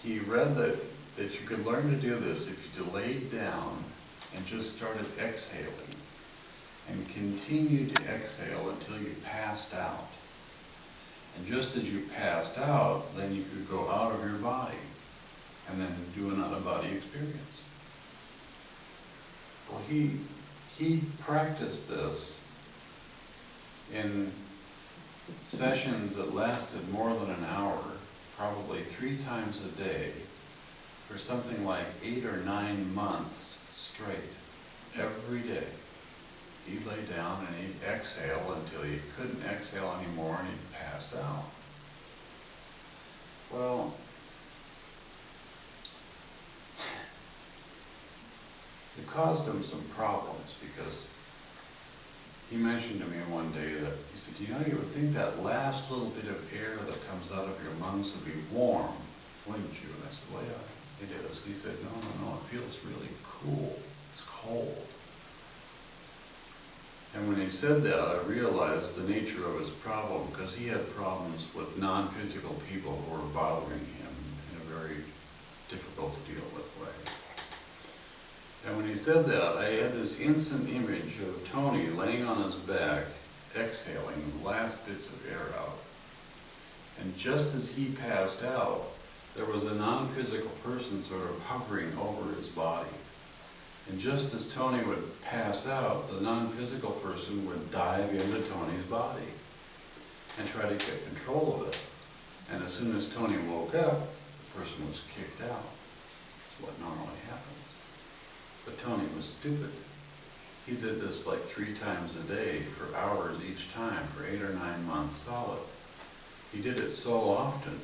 he read that you could learn to do this if you laid down and just started exhaling and continued to exhale until you passed out. And just as you passed out, then you could go out of your body and then do an out-of-body experience. Well, he practiced this in sessions that lasted more than an hour, probably 3 times a day, for something like 8 or 9 months straight, every day. He'd lay down and he'd exhale until he couldn't exhale anymore and he'd pass out. Well, it caused him some problems because he mentioned to me one day that, he said, you know, you would think that last little bit of air that comes out of your lungs would be warm, wouldn't you? And I said, well, yeah, it is. He said, no, it feels really cool. It's cold. And when he said that, I realized the nature of his problem, because he had problems with non-physical people who were bothering him in a very difficult to deal with way. And when he said that, I had this instant image of Tony laying on his back, exhaling the last bits of air out. And just as he passed out, there was a non-physical person sort of hovering over his body. And just as Tony would pass out, the non-physical person would dive into Tony's body and try to get control of it. And as soon as Tony woke up, the person was kicked out. That's what normally happens. But Tony was stupid. He did this like 3 times a day for hours each time for 8 or 9 months solid. He did it so often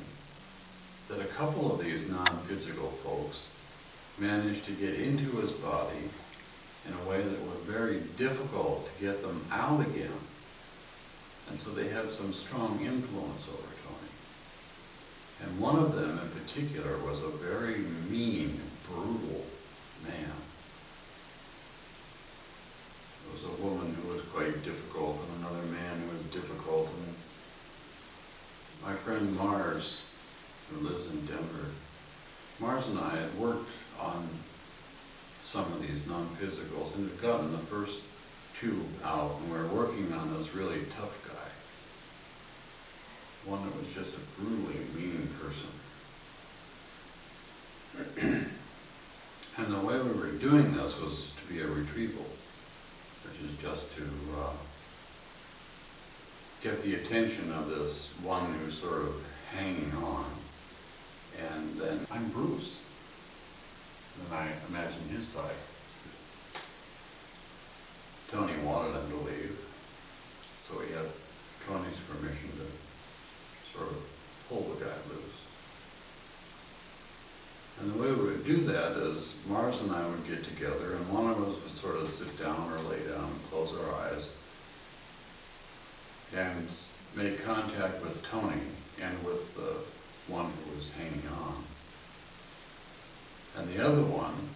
that a couple of these non-physical folks managed to get into his body in a way that was very difficult to get them out again. And so they had some strong influence over Tony. And one of them in particular was a very mean, brutal man. There was a woman who was quite difficult and another man who was difficult. And my friend Mars, who lives in Denver, Mars and I had worked on some of these non-physicals and had gotten the first 2 out, and we were working on this really tough guy. One that was just a brutally mean person. And the way we were doing this was to be a retrieval, which is just to get the attention of this one who's sort of hanging on. And then I'm Bruce. And I imagine his side. Tony wanted him to leave, so he had Tony's permission to sort of pull the guy loose. And the way we would do that is Mars and I would get together, and one of us would sort of sit down or lay down and close our eyes and make contact with Tony and with the one who was hanging on. And the other one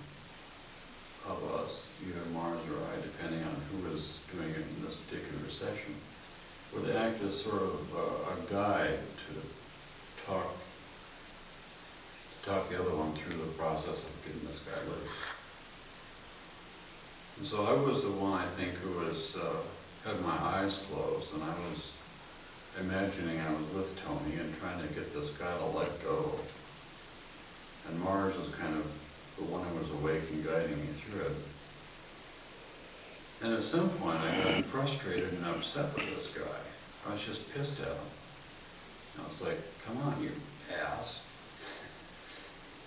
of us, either Mars or I, depending on who was doing it in this particular session, would act as sort of a guide to talk the other one through the process of getting this guy loose. And so I was the one, I think, who was had my eyes closed, and I was imagining I was with Tony and trying to get this guy to let go. And Mars was kind of the one who was awake and guiding me through it. And at some point I got frustrated and upset with this guy. I was just pissed at him. I was like, come on, you ass.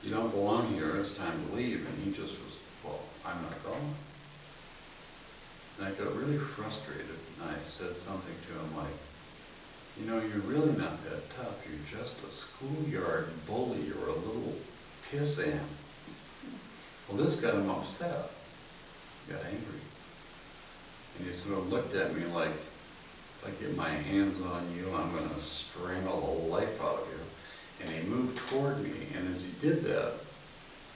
You don't belong here, it's time to leave. And he just was, well, I'm not going. And I got really frustrated, and I said something to him like, you know, you're really not that tough. You're just a schoolyard bully or a little pissant. Well, this got him upset. He got angry. And he sort of looked at me like, if I get my hands on you, I'm going to strangle the life out of you. And he moved toward me, and as he did that,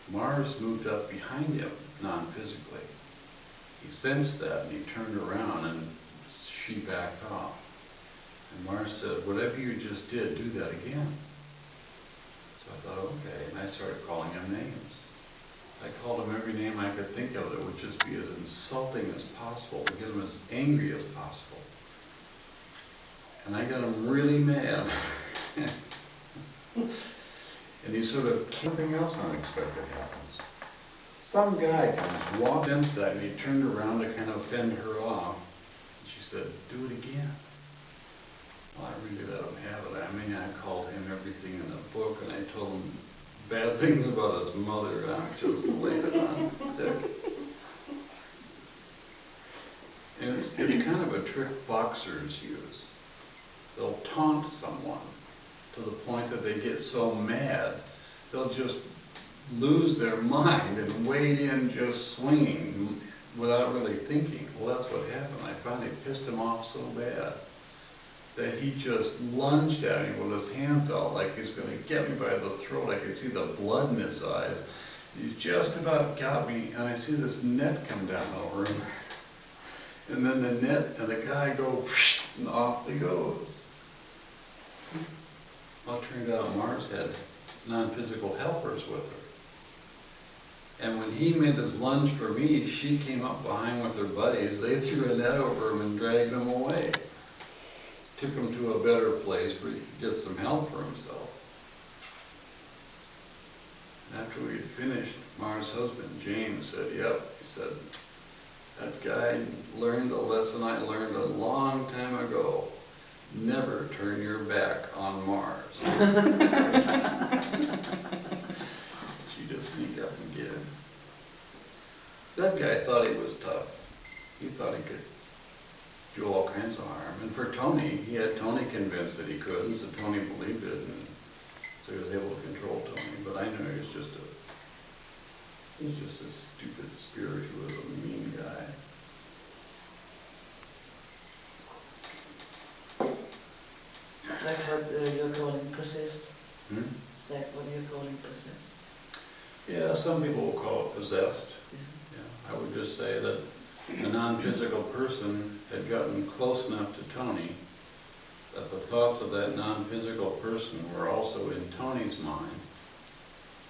Mars moved up behind him, non-physically. He sensed that, and he turned around, and she backed off. And Mars said, whatever you just did, do that again. So I thought, okay, and I started calling him names. I called him every name I could think of that would just be as insulting as possible, to get him as angry as possible. And I got him really mad. And he sort of, something else unexpected happens. Some guy comes, walked into that, and he turned around to kind of fend her off. And she said, "Do it again." Well, I really let him have it. I mean, I called him everything in the book, and I told him bad things about his mother, and I just laid it on thick. And it's kind of a trick boxers use. They'll taunt someone to the point that they get so mad, they'll just lose their mind and wade in just swinging without really thinking. Well, that's what happened. I finally pissed him off so bad that he just lunged at me with his hands out like he's going to get me by the throat. I could see the blood in his eyes. He just about got me, and I see this net come down over him. And then the net and the guy go, and off he goes. Well, it turned out Mars had non-physical helpers with her. And when he made his lunge for me, she came up behind with her buddies. They threw a net over him and dragged him away. Took him to a better place where he could get some help for himself. And after we had finished, Mars' husband, James, said, "Yep," he said, "that guy learned a lesson I learned a long time ago. Never turn your back on Mars." She just sneak up and get him. That guy thought he was tough. He thought he could do all kinds of harm. And for Tony, he had Tony convinced that he couldn't, so Tony believed it, and so he was able to control Tony. But I knew he was just a stupid spirit who was a mean guy. That's what you're calling possessed. Hmm? Is that what you're calling possessed? Yeah, some people will call it possessed. Yeah, I would just say that a non-physical person had gotten close enough to Tony that the thoughts of that non-physical person were also in Tony's mind,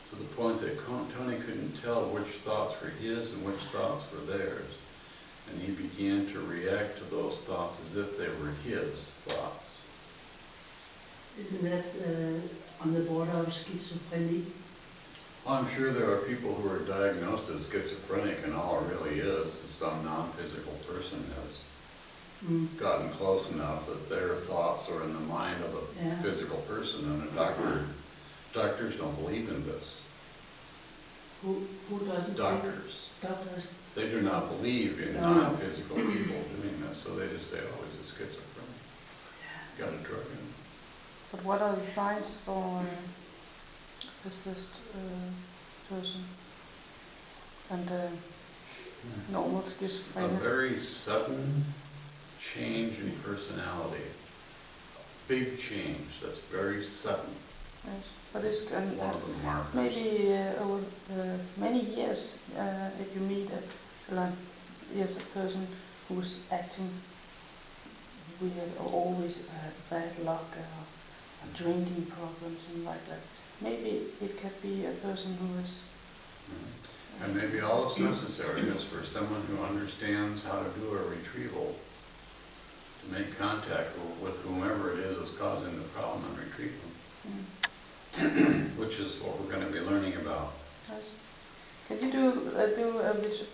to the point that Tony couldn't tell which thoughts were his and which thoughts were theirs. And he began to react to those thoughts as if they were his thoughts. Isn't that on the border of schizophrenia? Well, I'm sure there are people who are diagnosed as schizophrenic, and all it really is some non-physical person has gotten close enough that their thoughts are in the mind of a physical person, and doctors don't believe in this. Who doesn't? Doctors. Doctors. They do not believe in non-physical people doing this, so they just say, "Oh, he's a schizophrenic. Got a drug in him." But what are the signs for a possessed person and normal A schizophrenia? very sudden change in personality. A big change that's very sudden. Yes, but it's one of the markers. maybe over many years if you meet a person who's acting weird or always bad luck or drinking problems and like that. Maybe it could be a person who is. And maybe all that's necessary is for someone who understands how to do a retrieval to make contact with whomever it is causing the problem and retrieve them, which is what we're going to be learning about. Yes. Can you do a retrieval?